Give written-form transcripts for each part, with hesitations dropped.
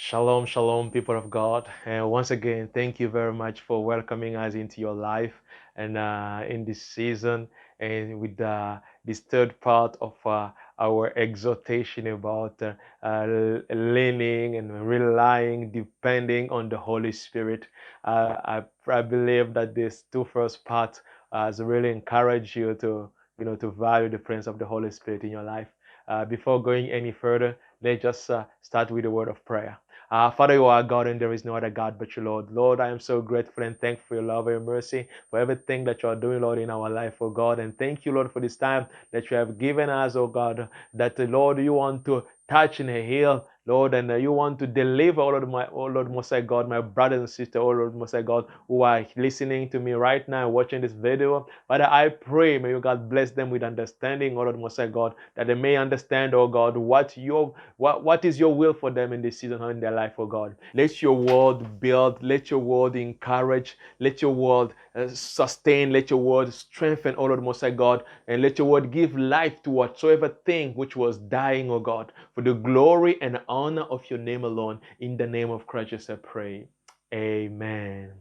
Shalom, shalom, people of God. And once again, thank you very much for welcoming us into your life and in this season and with this third part of our exhortation about leaning and relying, depending on the Holy Spirit. I believe that this two first part has really encouraged you to, to value the presence of the Holy Spirit in your life. Before going any further, let's just start with a word of prayer. Father, you are God and there is no other God but you, Lord. Lord, I am so grateful and thankful for your love and your mercy, for everything that you are doing, Lord, in our life, oh God. And thank you, Lord, for this time that you have given us, oh God, that, Lord, you want to touch and heal, Lord, and you want to deliver, oh Lord, Most High God, my brothers and sisters, oh Lord, Most High God, who are listening to me right now, watching this video. Father, I pray, may you, God, bless them with understanding, oh Lord, Most High God, that they may understand, oh God, what is your will for them in this season or in their life, oh God. Let your word build, let your word encourage, let your word sustain, let your word strengthen, oh Lord, Most High God, and let your word give life to whatsoever thing which was dying, oh God, for the glory and honor of your name alone. In the name of Christ, Jesus, I pray. Amen.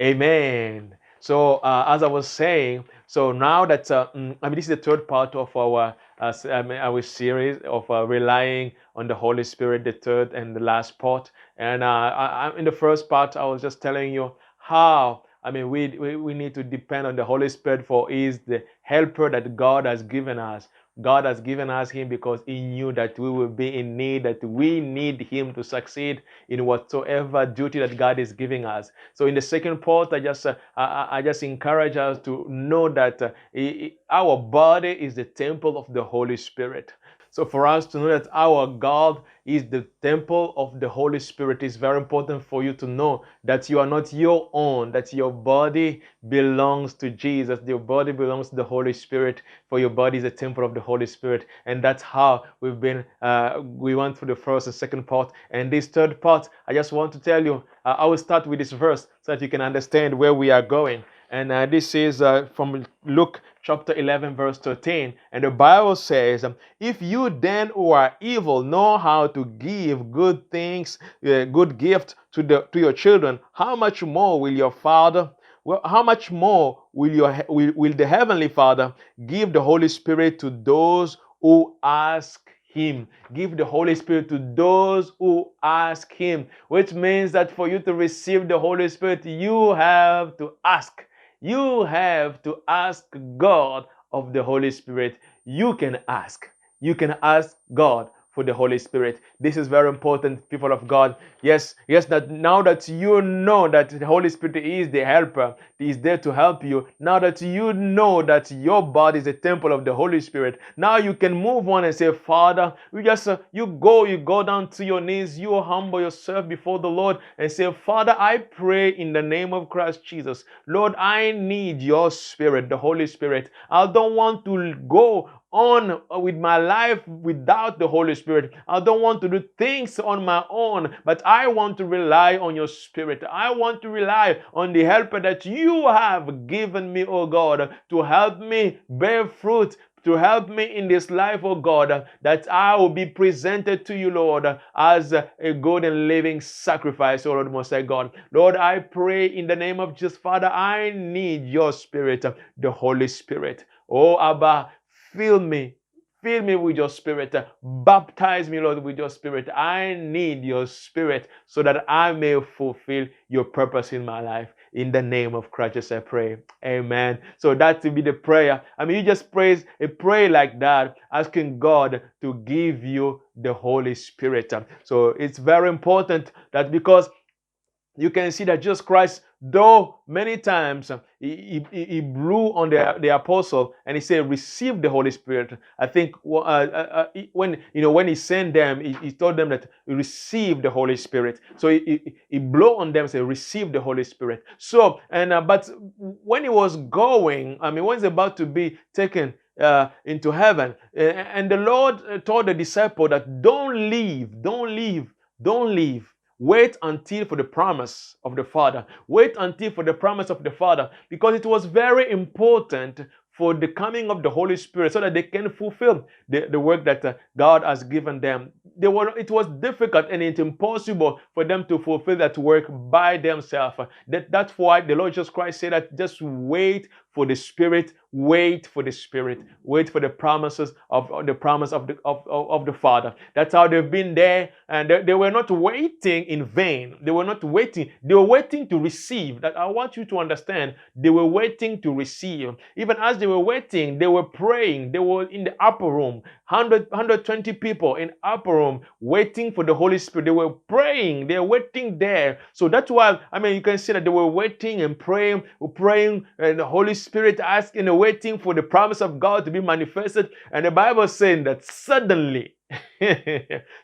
Amen. So, as I was saying, so now that this is the third part of our series of relying on the Holy Spirit, the third and the last part. And in the first part, I was just telling you how. We need to depend on the Holy Spirit, for He is the helper that God has given us. God has given us Him because He knew that we will be in need, that we need Him to succeed in whatsoever duty that God is giving us. So in the second part, I just encourage us to know that our body is the temple of the Holy Spirit. So for us to know that our God is the temple of the Holy Spirit, is very important for you to know that you are not your own, that your body belongs to Jesus. Your body belongs to the Holy Spirit, for your body is a temple of the Holy Spirit. And that's how we went through the first and second part. And this third part, I just want to tell you, I will start with this verse so that you can understand where we are going. And this is from Luke chapter 11, verse 13. And the Bible says, if you then who are evil know how to give good things, good gift to your children, how much more will your Father, how much more will the Heavenly Father give the Holy Spirit to those who ask Him? Give the Holy Spirit to those who ask Him, which means that for you to receive the Holy Spirit, you have to ask. You have to ask God of the Holy Spirit. You can ask. You can ask God for the Holy Spirit. This is very important, people of God. Yes, that now that you know that the Holy Spirit is the helper, He is there to help you. Now that you know that your body is a temple of the Holy Spirit, now you can move on and say, Father, you go down to your knees, you humble yourself before the Lord and say, Father, I pray in the name of Christ Jesus. Lord, I need your Spirit, the Holy Spirit. I don't want to go on with my life without the Holy Spirit. I don't want to do things on my own, but I want to rely on your Spirit. I want to rely on the helper that you have given me, oh God, to help me bear fruit, to help me in this life, oh God, that I will be presented to you, Lord, as a good and living sacrifice, oh Lord, Most High God. Lord, I pray in the name of Jesus, Father, I need your Spirit, the Holy Spirit. Oh Abba, fill me. Fill me with your Spirit. Baptize me, Lord, with your Spirit. I need your Spirit so that I may fulfill your purpose in my life. In the name of Christ, I pray. Amen. So that will be the prayer. You just pray like that, asking God to give you the Holy Spirit. So it's very important that, because you can see that Jesus Christ, though many times he blew on the apostle and he said, receive the Holy Spirit. I think when he sent them, he told them that receive the Holy Spirit. So he blew on them and said, receive the Holy Spirit. So, but when he was going, when he's about to be taken into heaven, and the Lord told the disciple that don't leave. Wait until for the promise of the Father. Wait until for the promise of the Father, because it was very important for the coming of the Holy Spirit so that they can fulfill the work that God has given them. It was difficult and it's impossible for them to fulfill that work by themselves. That's why the Lord Jesus Christ said that just wait for the Spirit, wait for the Spirit, wait for the promises of the Father. That's how they've been there, and they were not waiting in vain. They were not waiting. They were waiting to receive. That I want you to understand. They were waiting to receive. Even as they were waiting, they were praying. They were in the upper room, 120 people in upper room waiting for the Holy Spirit. They were praying. They were waiting there. So that's why, you can see that they were waiting and praying, and the Holy Spirit asking and waiting for the promise of God to be manifested. And the Bible is saying that suddenly,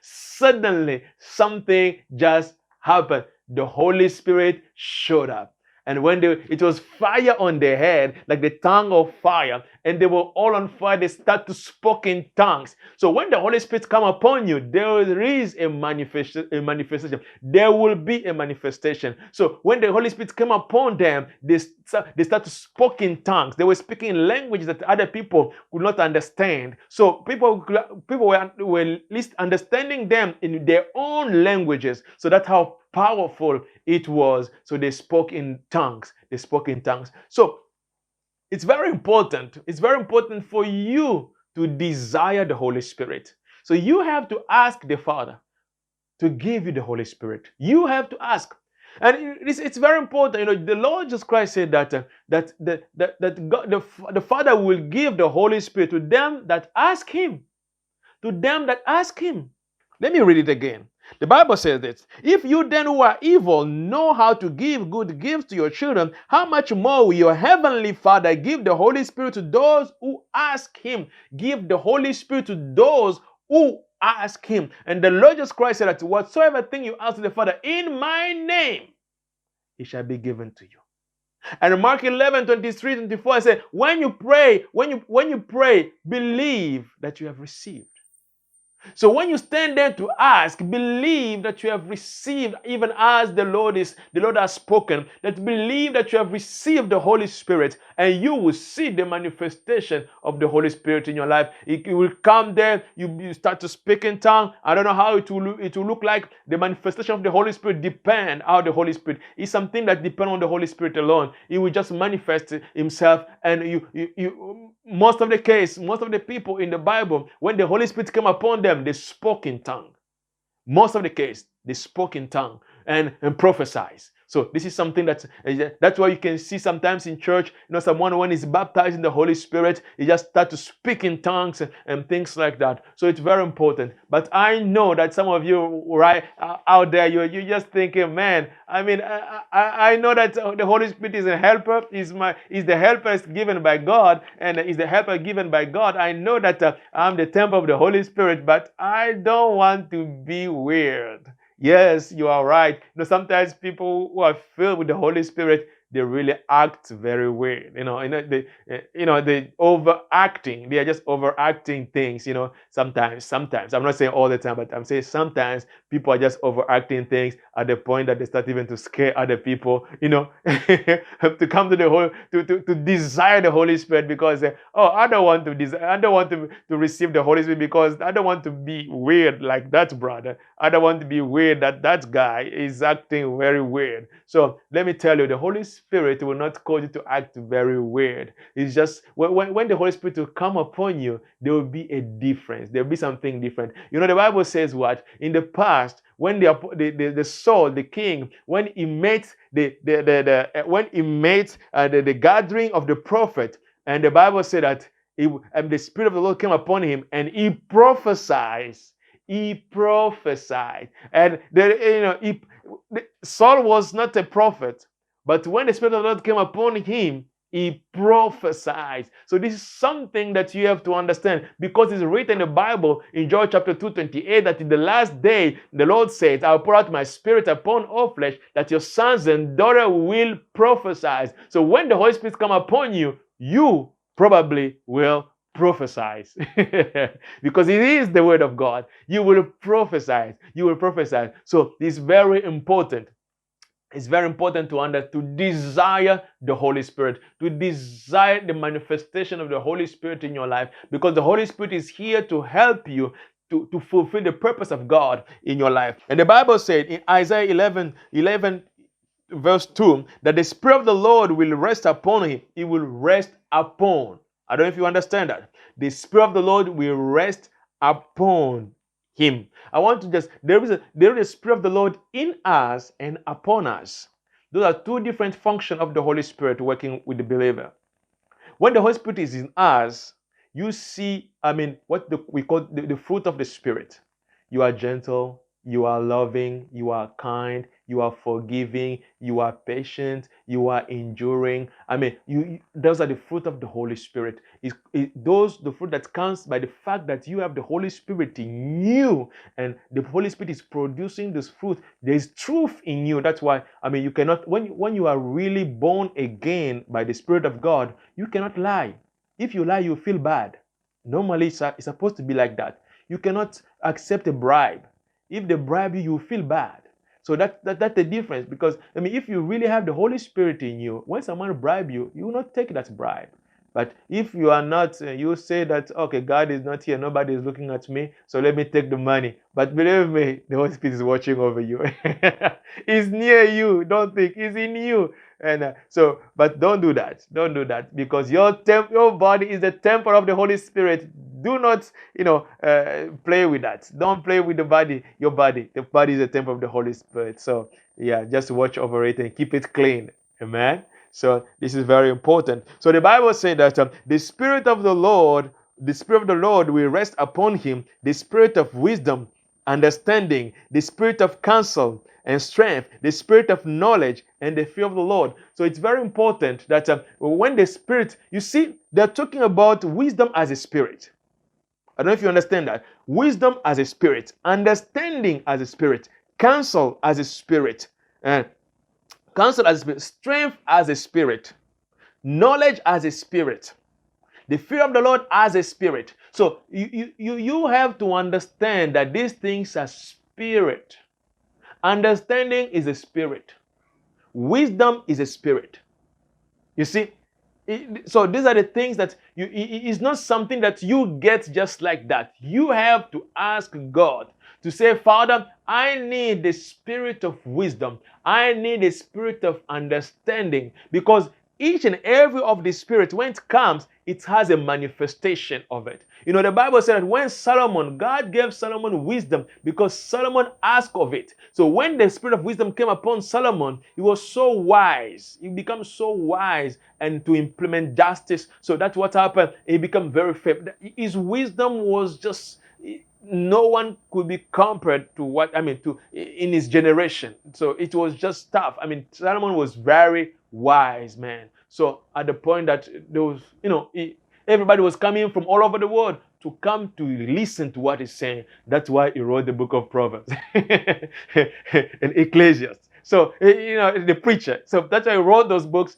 suddenly something just happened. The Holy Spirit showed up. And when it was fire on their head, like the tongue of fire, and they were all on fire, they start to speak in tongues. So when the Holy Spirit come upon you, there is a manifestation. There will be a manifestation. So when the Holy Spirit came upon them, they start to speak in tongues. They were speaking in languages that other people could not understand. So people were at least understanding them in their own languages. So that's how powerful it was. So they spoke in tongues. They spoke in tongues. So it's very important. It's very important for you to desire the Holy Spirit. So you have to ask the Father to give you the Holy Spirit. You have to ask. And it's very important. The Lord Jesus Christ said that God, the Father will give the Holy Spirit to them that ask Him. To them that ask Him. Let me read it again. The Bible says this: if you then who are evil know how to give good gifts to your children, how much more will your heavenly Father give the Holy Spirit to those who ask Him? Give the Holy Spirit to those who ask Him. And the Lord Jesus Christ said that whatsoever thing you ask the Father in my name, it shall be given to you. And Mark 11:23-24, I say, when you pray, believe that you have received. So when you stand there to ask, believe that you have received, even as the Lord has spoken, that believe that you have received the Holy Spirit, and you will see the manifestation of the Holy Spirit in your life. It will come there, you start to speak in tongue. I don't know how it will look like. The manifestation of the Holy Spirit depends how the Holy Spirit is something that depends on the Holy Spirit alone. He will just manifest Himself, and most of the people in the Bible, when the Holy Spirit came upon them, they spoke in tongue. Most of the case, they spoke in tongue and prophesied. So this is something that's why you can see sometimes in church, someone when he's baptized in the Holy Spirit, he just start to speak in tongues and things like that. So it's very important. But I know that some of you right out there, you're just thinking, man, I know that the Holy Spirit is a helper, is the helper given by God, and is the helper given by God. I know that I'm the temple of the Holy Spirit, but I don't want to be weird. Yes, you are right. Sometimes people who are filled with the Holy Spirit, they really act very weird. They overacting. They are just overacting things. Sometimes. I'm not saying all the time, but I'm saying sometimes people are just overacting things at the point that they start even to scare other people. To come to the whole to desire the Holy Spirit because I don't want to receive the Holy Spirit because I don't want to be weird like that brother. I don't want to be weird that guy is acting very weird. So let me tell you, the Holy Spirit will not cause you to act very weird. It's just when the Holy Spirit will come upon you, there will be a difference. There will be something different. The Bible says what? In the past, when the Saul, the king, when he met the gathering of the prophet, and the Bible said that the Spirit of the Lord came upon him, and he prophesied. He prophesied, and Saul was not a prophet, but when the Spirit of the Lord came upon him, he prophesied. So this is something that you have to understand, because it's written in the Bible in Joel chapter 2:28 that in the last day the Lord says, "I'll pour out my Spirit upon all flesh, that your sons and daughters will prophesy." So when the Holy Spirit come upon you, you probably will prophesy because it is the word of God. You will prophesy. So it's very important. It's very important to desire the Holy Spirit, to desire the manifestation of the Holy Spirit in your life, because the Holy Spirit is here to help you to fulfill the purpose of God in your life. And the Bible said in Isaiah 11 verse 2, that the Spirit of the Lord will rest upon him. He will rest upon. I don't know if you understand that. The Spirit of the Lord will rest upon him. I want to just, there is a Spirit of the Lord in us and upon us. Those are two different functions of the Holy Spirit working with the believer. When the Holy Spirit is in us, you see, what we call the fruit of the Spirit. You are gentle, you are loving, you are kind, you are forgiving, you are patient, you are enduring. Those are the fruit of the Holy Spirit. The fruit that comes by the fact that you have the Holy Spirit in you, and the Holy Spirit is producing this fruit. There is truth in you. That's why, you cannot, when you are really born again by the Spirit of God, you cannot lie. If you lie, you feel bad. Normally, it's supposed to be like that. You cannot accept a bribe. If they bribe you, you feel bad. So that's the difference. Because if you really have the Holy Spirit in you, when someone bribe you, you will not take that bribe. But if you are not, you say that, okay, God is not here, nobody is looking at me, so let me take the money. But believe me, the Holy Spirit is watching over you. He's near you. Don't think he's in you. And but don't do that. Don't do that, because your body is the temple of the Holy Spirit. Do not, play with that. Don't play with the body. Your body. The body is the temple of the Holy Spirit. So yeah, just watch over it and keep it clean. Amen. So this is very important. So the Bible says that the Spirit of the Lord will rest upon him, the Spirit of wisdom, understanding, the Spirit of counsel and strength, the Spirit of knowledge and the fear of the Lord. So it's very important that when the Spirit, you see, they're talking about wisdom as a spirit. I don't know if you understand that. Wisdom as a spirit, understanding as a spirit, counsel as a spirit, counsel as a spirit, strength as a spirit, knowledge as a spirit, the fear of the Lord as a spirit. So you have to understand that these things are spirit. Understanding is a spirit. Wisdom is a spirit. You see? So these are the things that it's not something that you get just like that. You have to ask God to say, Father, I need the spirit of wisdom. I need the spirit of understanding, because each and every of the spirit, when it comes, it has a manifestation of it. The Bible said that when God gave Solomon wisdom because Solomon asked of it. So when the spirit of wisdom came upon Solomon, he was so wise. He became so wise and to implement justice. So that's what happened. He became very famous. His wisdom was just, no one could be compared to in his generation. So it was just tough. Solomon was very wise man. So at the point that there was, everybody was coming from all over the world to come to listen to what he's saying. That's why he wrote the book of Proverbs and Ecclesiastes. So, the preacher. So that's why he wrote those books.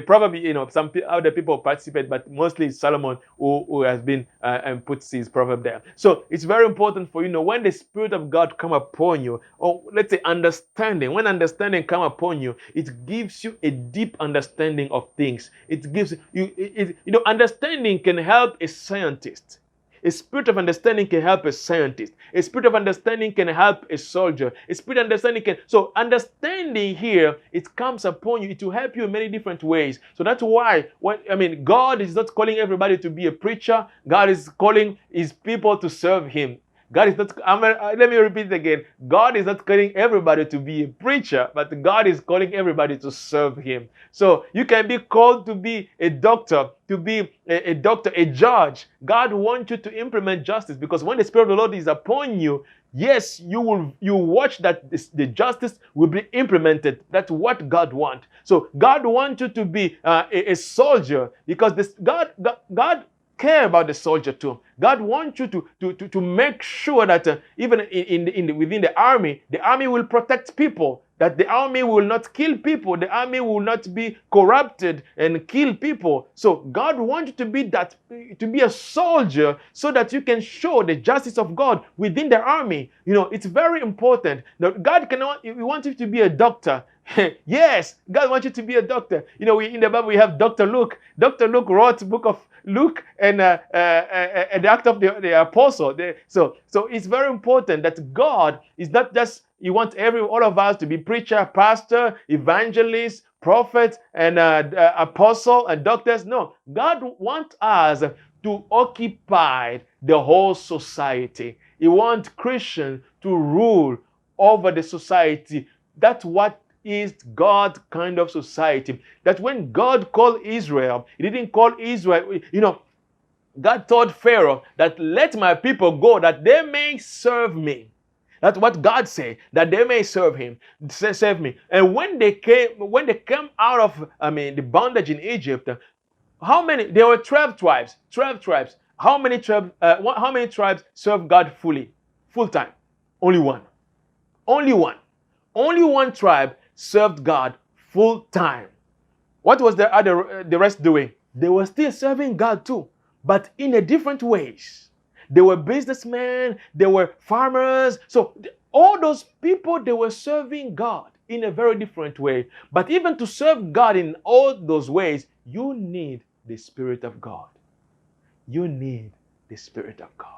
Probably, some other people participate, but mostly Solomon who has been and puts his proverb there. So it's very important for when the Spirit of God come upon you, or let's say understanding. When understanding come upon you, it gives you a deep understanding of things. It gives you, understanding can help a scientist. A spirit of understanding can help a scientist. A spirit of understanding can help a soldier. A spirit of understanding can... So understanding here, it comes upon you. It will help you in many different ways. So that's why, God is not calling everybody to be a preacher. God is calling his people to serve him. God is not, let me repeat it again. God is not calling everybody to be a preacher, but God is calling everybody to serve him. So you can be called to be a doctor, to be a doctor, a judge. God wants you to implement justice, because when the Spirit of the Lord is upon you, yes, you watch that the justice will be implemented. That's what God wants. So God wants you to be a soldier, because God care about the soldier too. God wants you to make sure that even within the army will protect people. That the army will not kill people. The army will not be corrupted and kill people. So God wants you to be a soldier, so that you can show the justice of God within the army. It's very important. Now, God cannot. He wants you to be a doctor. Yes, God wants you to be a doctor. You know, in the Bible we have Dr. Luke. Dr. Luke wrote the book of Luke and the act of the apostle. So it's very important that God is not just, He wants all of us to be preacher, pastor, evangelist, prophet, and apostle and doctors. No, God wants us to occupy the whole society. He wants Christians to rule over the society. That's what is God kind of society. That when God called Israel, He didn't call Israel, God told Pharaoh that let my people go that they may serve me. That's what God said, that they may serve me. And when they came out of, the bondage in Egypt, how many? There were 12 tribes. 12 tribes. How many tribes served God full time? Only one. Only one. Only one tribe served God full time. What was the rest doing? They were still serving God too, but in a different ways. They were businessmen, they were farmers. So all those people, they were serving God in a very different way. But even to serve God in all those ways, you need the Spirit of God. You need the Spirit of God.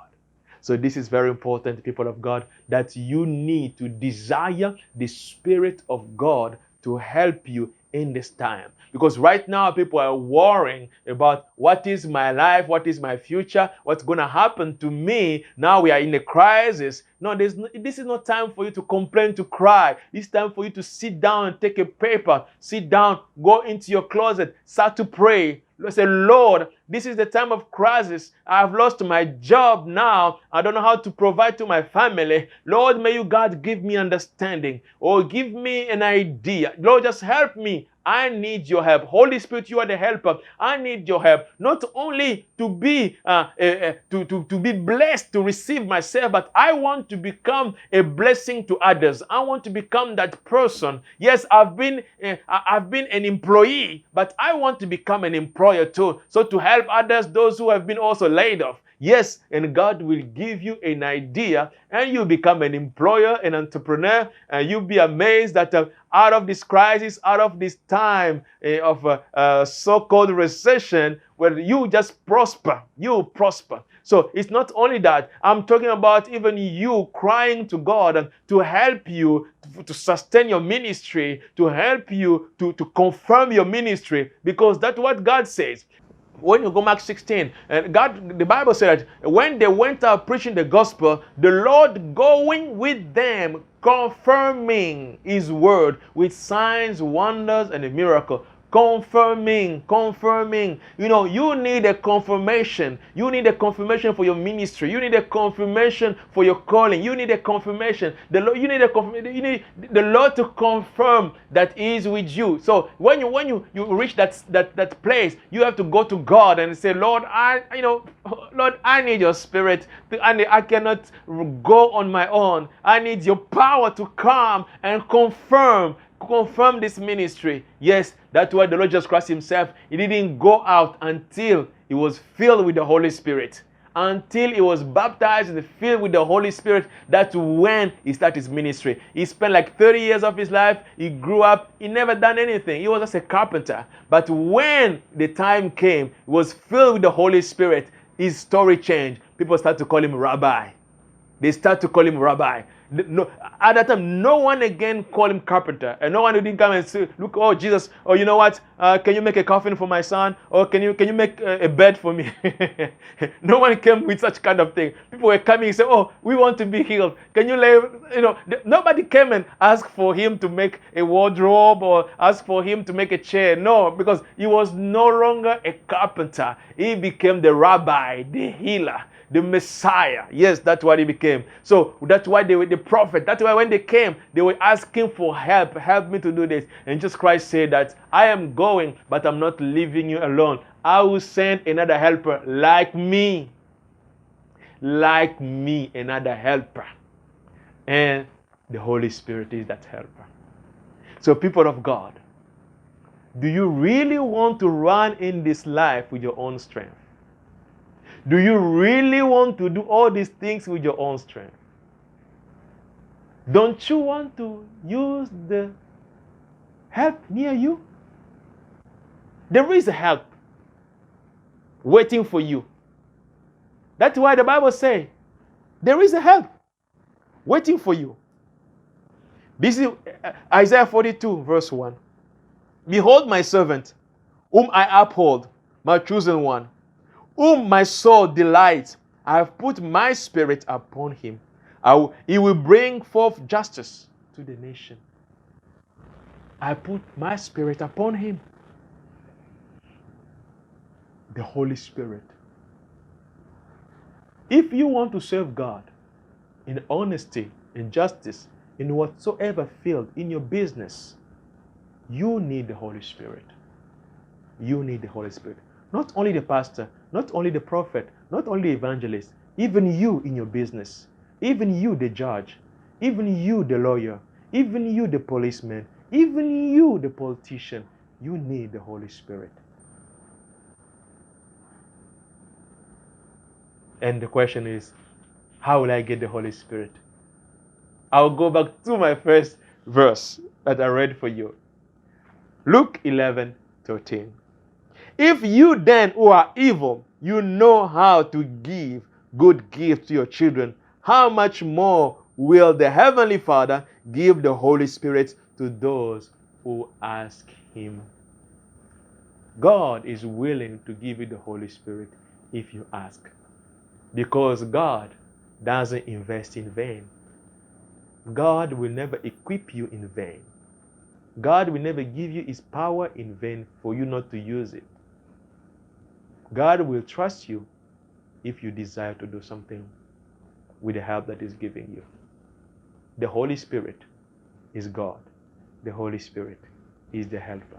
So this is very important, people of God, that you need to desire the Spirit of God to help you in this time. Because right now people are worrying about what is my life, what is my future, what's going to happen to me. Now we are in a crisis. No, this is not time for you to complain, to cry. It's time for you to sit down and take a paper, sit down, go into your closet, start to pray. Say, Lord, this is the time of crisis. I've lost my job now. I don't know how to provide to my family. Lord, may you, God, give me understanding or give me an idea. Lord, just help me. I need your help. Holy Spirit, you are the helper. I need your help. Not only to be to be blessed to receive myself, but I want to become a blessing to others. I want to become that person. Yes, I've been an employee, but I want to become an employer too. So to help others, those who have been also laid off. Yes, and God will give you an idea and you become an employer, an entrepreneur, and you'll be amazed that out of this crisis, out of this time of so-called recession, where you just prosper, you prosper. So it's not only that, I'm talking about even you crying to God and to help you to sustain your ministry, to help you to confirm your ministry, because that's what God says. When you go Mark 16, the Bible said when they went out preaching the gospel, the Lord going with them, confirming His word with signs, wonders, and a miracle. Confirming. You need a confirmation. You need a confirmation for your ministry. You need a confirmation for your calling. You need a confirmation. You need the Lord to confirm that He is with you. So when you reach that place, you have to go to God and say, Lord, Lord, I need your Spirit. I cannot go on my own. I need your power to come and confirm this ministry. Yes, that's why the Lord Jesus Christ Himself, He didn't go out until He was filled with the Holy Spirit. Until He was baptized and filled with the Holy Spirit, that's when He started His ministry. He spent like 30 years of His life. He grew up. He never done anything. He was just a carpenter. But when the time came, He was filled with the Holy Spirit. His story changed. People start to call Him Rabbi. They start to call Him Rabbi. No, at that time, no one again called Him carpenter, and no one didn't come and say, "Look, oh Jesus, oh you know what? Can you make a coffin for my son? Or can you make a bed for me?" No one came with such kind of thing. People were coming and say, "Oh, we want to be healed. Can you lay?" Nobody came and asked for Him to make a wardrobe or asked for Him to make a chair. No, because He was no longer a carpenter. He became the Rabbi, the healer, the Messiah. Yes, that's what He became. So that's why they were the prophet. That's why when they came, they were asking for help. Help me to do this. And Jesus Christ said that I am going, but I'm not leaving you alone. I will send another helper like me. Like me, another helper. And the Holy Spirit is that helper. So people of God, do you really want to run in this life with your own strength? Do you really want to do all these things with your own strength? Don't you want to use the help near you? There is help waiting for you. That's why the Bible says there is a help waiting for you. This is Isaiah 42, verse 1. Behold my servant, whom I uphold, my chosen one, whom my soul delights. I have put my spirit upon him. He will bring forth justice to the nation. I put my spirit upon him. The Holy Spirit. If you want to serve God in honesty, in justice, in whatsoever field, in your business, you need the Holy Spirit. You need the Holy Spirit. Not only the pastor, not only the prophet, not only the evangelist, even you in your business, even you the judge, even you the lawyer, even you the policeman, even you the politician, you need the Holy Spirit. And the question is, how will I get the Holy Spirit? I'll go back to my first verse that I read for you. Luke 11:13. If you then who are evil, you know how to give good gifts to your children, how much more will the Heavenly Father give the Holy Spirit to those who ask him? God is willing to give you the Holy Spirit if you ask. Because God doesn't invest in vain. God will never equip you in vain. God will never give you his power in vain for you not to use it. God will trust you if you desire to do something with the help that he's giving you. The Holy Spirit is God. The Holy Spirit is the helper.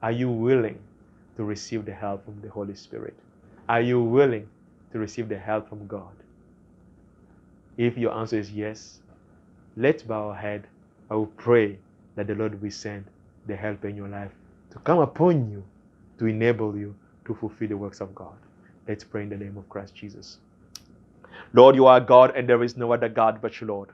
Are you willing to receive the help from the Holy Spirit? Are you willing to receive the help from God? If your answer is yes, let's bow our head. I will pray that the Lord will send the help in your life to come upon you, to enable you to fulfill the works of God. Let's pray in the name of Christ Jesus. Lord, you are God and there is no other God but you, Lord.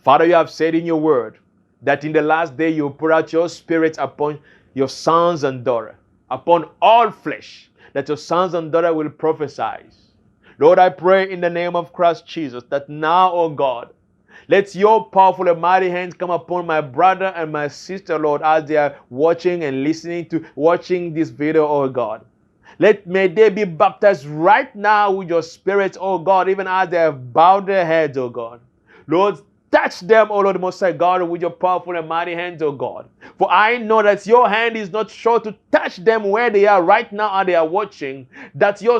Father, you have said in your word that in the last day you will pour out your spirit upon your sons and daughters, upon all flesh, that your sons and daughters will prophesy. Lord, I pray in the name of Christ Jesus that now, oh God, let your powerful and mighty hands come upon my brother and my sister, Lord, as they are watching and watching this video, oh God. May they be baptized right now with your spirit, oh God, even as they have bowed their heads, oh God. Lord, touch them, oh Lord Most High God, with your powerful and mighty hands, oh God. For I know that your hand is not short to touch them where they are right now and they are watching. That your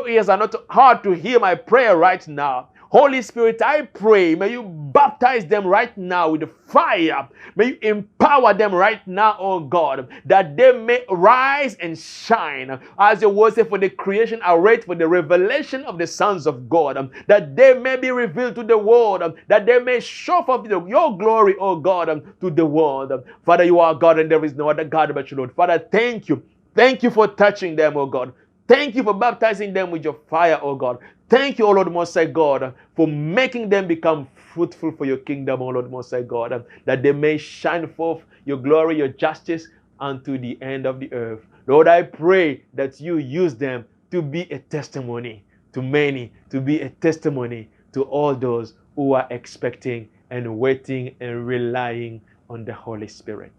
ears are not hard to hear my prayer right now. Holy Spirit, I pray, may you baptize them right now with the fire. May you empower them right now, oh God, that they may rise and shine. As your word says, for the creation I wait for the revelation of the sons of God, that they may be revealed to the world, that they may show forth your glory, oh God, to the world. Father, you are God and there is no other God but you, Lord. Father, thank you. Thank you for touching them, oh God. Thank you for baptizing them with your fire, oh God. Thank you, O Lord Most High God, for making them become fruitful for your kingdom, O Lord Most High God, that they may shine forth your glory, your justice unto the end of the earth. Lord, I pray that you use them to be a testimony to many, to be a testimony to all those who are expecting and waiting and relying on the Holy Spirit.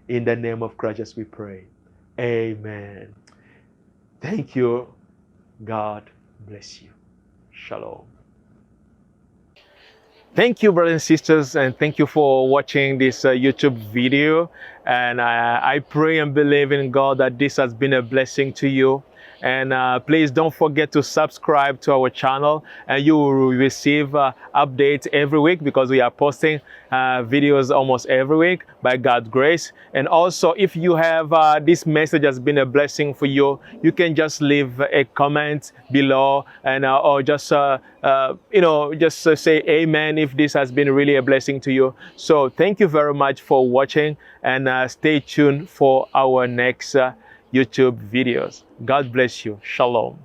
In the name of Christ, we pray. Amen. Thank you. God bless you. Shalom. Thank you, brothers and sisters, and thank you for watching this YouTube video. And I pray and believe in God that this has been a blessing to you. And please don't forget to subscribe to our channel, and you will receive updates every week because we are posting videos almost every week by God's grace. And also, if you have this message has been a blessing for you, you can just leave a comment below, and or just say amen if this has been really a blessing to you. So thank you very much for watching, and stay tuned for our next YouTube videos. God bless you. Shalom.